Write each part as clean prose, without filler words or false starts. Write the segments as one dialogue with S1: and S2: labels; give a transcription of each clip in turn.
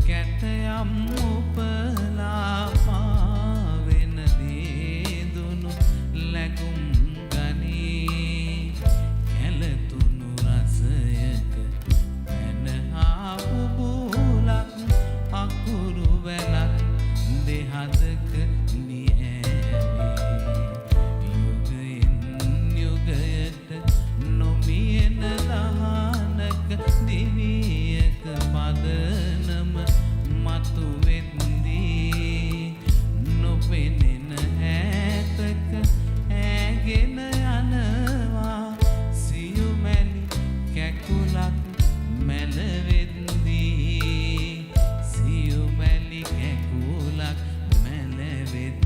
S1: කැටයම් උපලා පාවෙන දේදුණු ලැගුම් ගනී කැලතුණු රසයක පැනහා පුබුලක් අකුරු වැලක් දෙහදක නියැවේ යුගයෙන් යුගයට නොමියෙන දහනක දිවියක පදනම මතු වෙද්දී නොපෙනෙන ඈතක ඈගෙන යනවා සියුමැලි කැකුලක් මැලවෙද්දී සියුමැලි කැකුලක් මැලවෙද්දී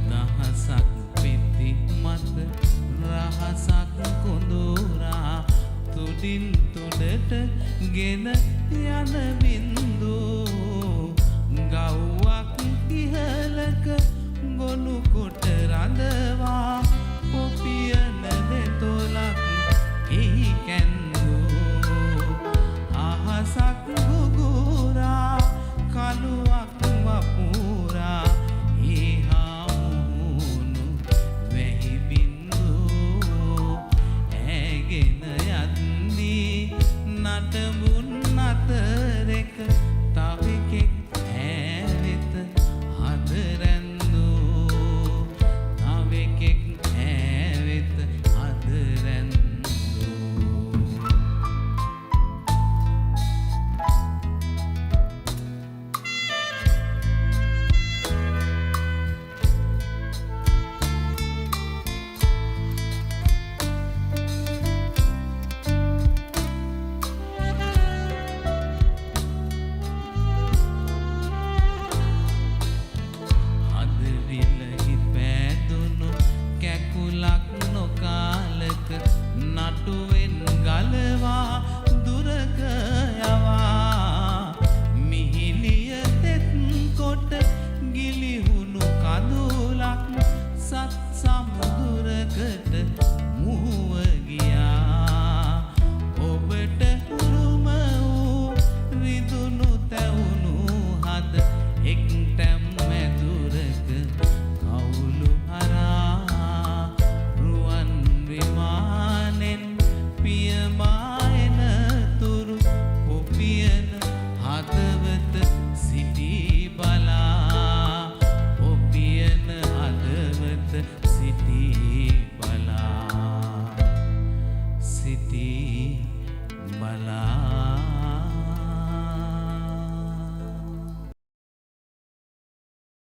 S1: දහසක් පෙති මත රහසක් කුඳුරා තුඩින් තුඩට ගෙන යන බින්දු ගව්වක් ඉහළක ගොනු කොට රඳවා පොපියන දෙතොලක් එහි කැන්වූ අහසක් ගුගුරා කළුවක් වපුරා ඒහා මුහුණු වැහි බින්දු ඇගෙන යද්දී නටමු